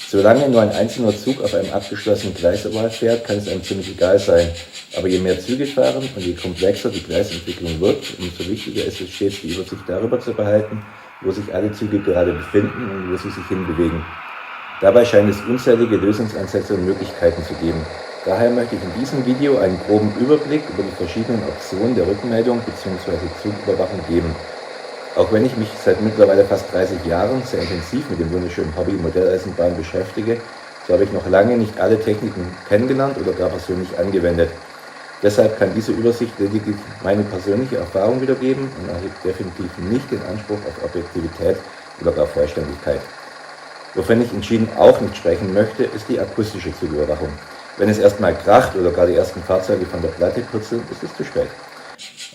Solange nur ein einzelner Zug auf einem abgeschlossenen Gleisoval fährt, kann es einem ziemlich egal sein. Aber je mehr Züge fahren und je komplexer die Gleisentwicklung wird, umso wichtiger ist es stets, die Übersicht darüber zu behalten, wo sich alle Züge gerade befinden und wo sie sich hinbewegen. Dabei scheint es unzählige Lösungsansätze und Möglichkeiten zu geben. Daher möchte ich in diesem Video einen groben Überblick über die verschiedenen Optionen der Rückmeldung bzw. Zugüberwachung geben. Auch wenn ich mich seit mittlerweile fast 30 Jahren sehr intensiv mit dem wunderschönen Hobby Modelleisenbahn beschäftige, so habe ich noch lange nicht alle Techniken kennengelernt oder gar persönlich angewendet. Deshalb kann diese Übersicht lediglich meine persönliche Erfahrung wiedergeben und erhebt definitiv nicht den Anspruch auf Objektivität oder gar Vollständigkeit. Wovon ich entschieden auch nicht sprechen möchte, ist die akustische Zugüberwachung. Wenn es erstmal kracht oder gar die ersten Fahrzeuge von der Platte purzeln, ist es zu spät.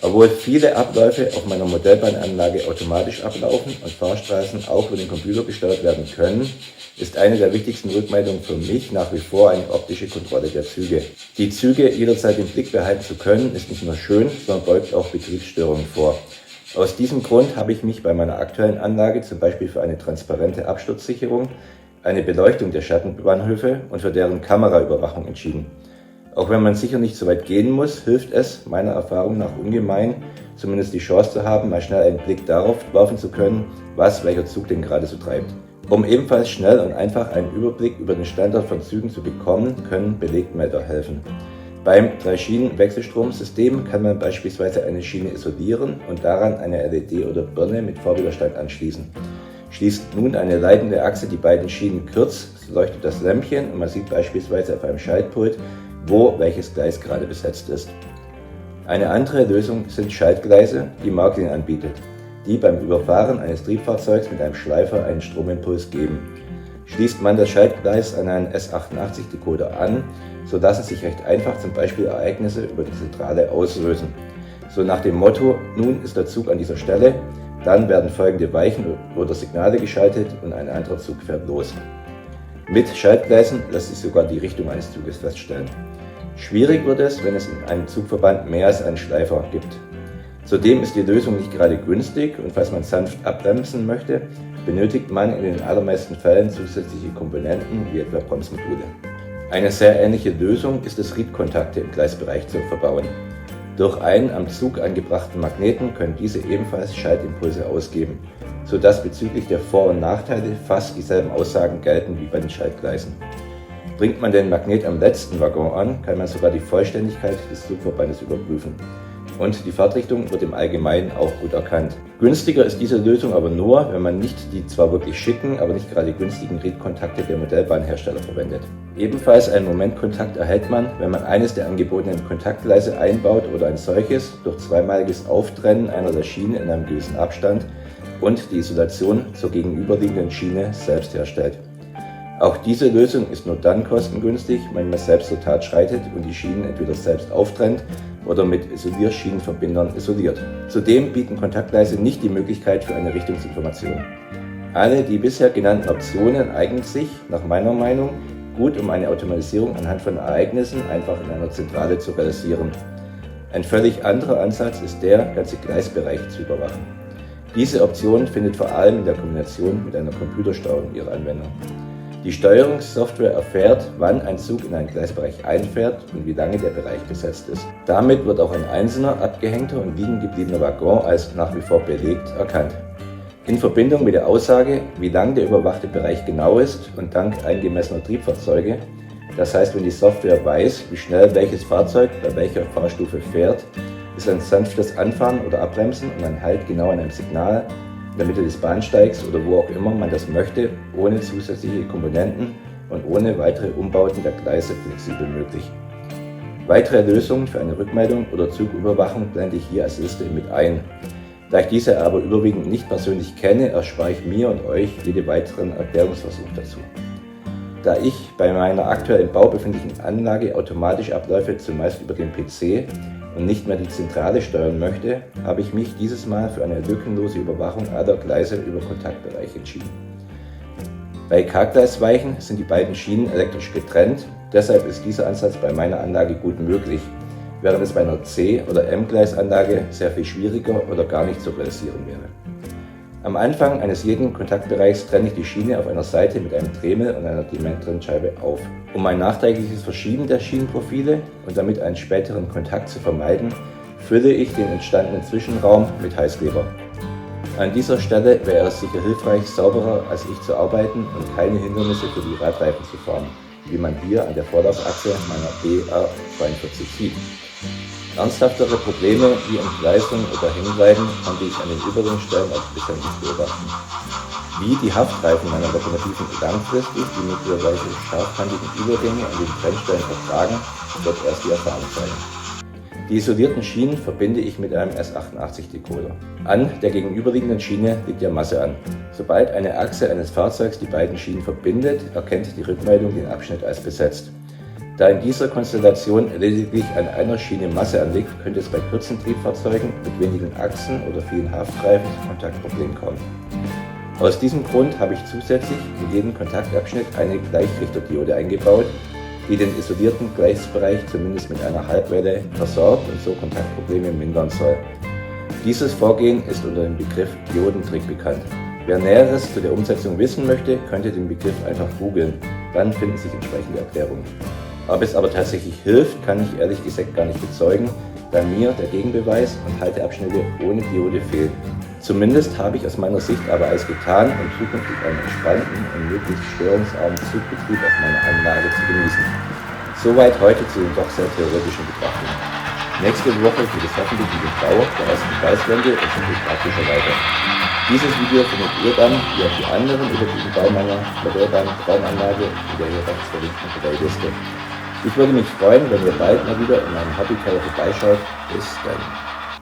Obwohl viele Abläufe auf meiner Modellbahnanlage automatisch ablaufen und Fahrstraßen auch über den Computer gesteuert werden können, ist eine der wichtigsten Rückmeldungen für mich nach wie vor eine optische Kontrolle der Züge. Die Züge jederzeit im Blick behalten zu können, ist nicht nur schön, sondern beugt auch Betriebsstörungen vor. Aus diesem Grund habe ich mich bei meiner aktuellen Anlage zum Beispiel für eine transparente Absturzsicherung, eine Beleuchtung der Schattenbahnhöfe und für deren Kameraüberwachung entschieden. Auch wenn man sicher nicht so weit gehen muss, hilft es meiner Erfahrung nach ungemein, zumindest die Chance zu haben, mal schnell einen Blick darauf werfen zu können, was welcher Zug denn gerade so treibt. Um ebenfalls schnell und einfach einen Überblick über den Standort von Zügen zu bekommen, können Belegmelder helfen. Beim 3-Schienen-Wechselstromsystem kann man beispielsweise eine Schiene isolieren und daran eine LED oder Birne mit Vorwiderstand anschließen. Schließt nun eine leitende Achse die beiden Schienen kurz, so leuchtet das Lämpchen und man sieht beispielsweise auf einem Schaltpult, wo welches Gleis gerade besetzt ist. Eine andere Lösung sind Schaltgleise, die Marklin anbietet, die beim Überfahren eines Triebfahrzeugs mit einem Schleifer einen Stromimpuls geben. Schließt man das Schaltgleis an einen S88-Decoder an, so lassen sich recht einfach zum Beispiel Ereignisse über die Zentrale auslösen. So nach dem Motto, nun ist der Zug an dieser Stelle, dann werden folgende Weichen oder Signale geschaltet und ein anderer Zug fährt los. Mit Schaltgleisen lässt sich sogar die Richtung eines Zuges feststellen. Schwierig wird es, wenn es in einem Zugverband mehr als einen Schleifer gibt. Zudem ist die Lösung nicht gerade günstig und falls man sanft abbremsen möchte, benötigt man in den allermeisten Fällen zusätzliche Komponenten wie etwa Bremsmodule. Eine sehr ähnliche Lösung ist es, Riedkontakte im Gleisbereich zu verbauen. Durch einen am Zug angebrachten Magneten können diese ebenfalls Schaltimpulse ausgeben, sodass bezüglich der Vor- und Nachteile fast dieselben Aussagen gelten wie bei den Schaltgleisen. Bringt man den Magnet am letzten Waggon an, kann man sogar die Vollständigkeit des Zugverbandes überprüfen. Und die Fahrtrichtung wird im Allgemeinen auch gut erkannt. Günstiger ist diese Lösung aber nur, wenn man nicht die zwar wirklich schicken, aber nicht gerade günstigen Riedkontakte der Modellbahnhersteller verwendet. Ebenfalls einen Momentkontakt erhält man, wenn man eines der angebotenen Kontaktgleise einbaut oder ein solches durch zweimaliges Auftrennen einer der Schienen in einem gewissen Abstand und die Isolation zur gegenüberliegenden Schiene selbst herstellt. Auch diese Lösung ist nur dann kostengünstig, wenn man selbst zur Tat schreitet und die Schienen entweder selbst auftrennt oder mit Isolierschienenverbindern isoliert. Zudem bieten Kontaktgleise nicht die Möglichkeit für eine Richtungsinformation. Alle die bisher genannten Optionen eignen sich, nach meiner Meinung, gut, um eine Automatisierung anhand von Ereignissen einfach in einer Zentrale zu realisieren. Ein völlig anderer Ansatz ist der, ganze Gleisbereiche zu überwachen. Diese Option findet vor allem in der Kombination mit einer Computersteuerung ihre Anwendung. Die Steuerungssoftware erfährt, wann ein Zug in einen Gleisbereich einfährt und wie lange der Bereich besetzt ist. Damit wird auch ein einzelner, abgehängter und liegen gebliebener Waggon als nach wie vor belegt erkannt. In Verbindung mit der Aussage, wie lang der überwachte Bereich genau ist und dank eingemessener Triebfahrzeuge, das heißt, wenn die Software weiß, wie schnell welches Fahrzeug bei welcher Fahrstufe fährt, ist ein sanftes Anfahren oder Abbremsen und ein Halt genau an einem Signal, in der Mitte des Bahnsteigs oder wo auch immer man das möchte, ohne zusätzliche Komponenten und ohne weitere Umbauten der Gleise flexibel möglich. Weitere Lösungen für eine Rückmeldung oder Zugüberwachung blende ich hier als Liste mit ein. Da ich diese aber überwiegend nicht persönlich kenne, erspare ich mir und euch jede weiteren Erklärungsversuche dazu. Da ich bei meiner aktuell im Bau befindlichen Anlage automatische Abläufe zumeist über den PC und nicht mehr die Zentrale steuern möchte, habe ich mich dieses Mal für eine lückenlose Überwachung aller Gleise über Kontaktbereich entschieden. Bei K-Gleisweichen sind die beiden Schienen elektrisch getrennt, deshalb ist dieser Ansatz bei meiner Anlage gut möglich, während es bei einer C- oder M-Gleisanlage sehr viel schwieriger oder gar nicht zu realisieren wäre. Am Anfang eines jeden Kontaktbereichs trenne ich die Schiene auf einer Seite mit einem Dremel und einer Diamanttrennscheibe auf. Um ein nachträgliches Verschieben der Schienenprofile und damit einen späteren Kontakt zu vermeiden, fülle ich den entstandenen Zwischenraum mit Heißkleber. An dieser Stelle wäre es sicher hilfreich, sauberer als ich zu arbeiten und keine Hindernisse für die Radreifen zu formen, wie man hier an der Vorlaufachse meiner BR42 sieht. Ernsthaftere Probleme wie Entgleisung oder Hängenbleiben konnte ich an den übrigen Stellen auch bisher nicht beobachten. Wie die Haftreifen meiner Lokomotiven langfristig die möglicherweise scharfkantigen Übergänge an den Trennstellen vertragen, wird erst die Erfahrung zeigen. Die isolierten Schienen verbinde ich mit einem S88-Decoder. An der gegenüberliegenden Schiene liegt ja Masse an. Sobald eine Achse eines Fahrzeugs die beiden Schienen verbindet, erkennt die Rückmeldung den Abschnitt als besetzt. Da in dieser Konstellation lediglich an einer Schiene Masse anliegt, könnte es bei kurzen Triebfahrzeugen mit wenigen Achsen oder vielen Haftreifen zu Kontaktproblemen kommen. Aus diesem Grund habe ich zusätzlich in jeden Kontaktabschnitt eine Gleichrichterdiode eingebaut, die den isolierten Gleisbereich zumindest mit einer Halbwelle versorgt und so Kontaktprobleme mindern soll. Dieses Vorgehen ist unter dem Begriff Diodentrick bekannt. Wer Näheres zu der Umsetzung wissen möchte, könnte den Begriff einfach googeln, dann finden sich entsprechende Erklärungen. Ob es aber tatsächlich hilft, kann ich ehrlich gesagt gar nicht bezeugen, da mir der Gegenbeweis und Halteabschnitte ohne Diode fehlen. Zumindest habe ich aus meiner Sicht aber alles getan, um zukünftig einen entspannten und möglichst störungsarmen Zugbetrieb auf meiner Anlage zu genießen. Soweit heute zu den doch sehr theoretischen Betrachtungen. Nächste Woche geht es hoffentlich mit dem Bau der ersten Gleiswände und schon praktischer weiter. Dieses Video findet ihr dann, wie auch die anderen üblichen Bau meiner Modellbahn-Traumanlage in der hier rechts verlinkten Playliste. Ich würde mich freuen, wenn ihr bald mal wieder in meinem Hobbykeller vorbeischaut. Bis dann.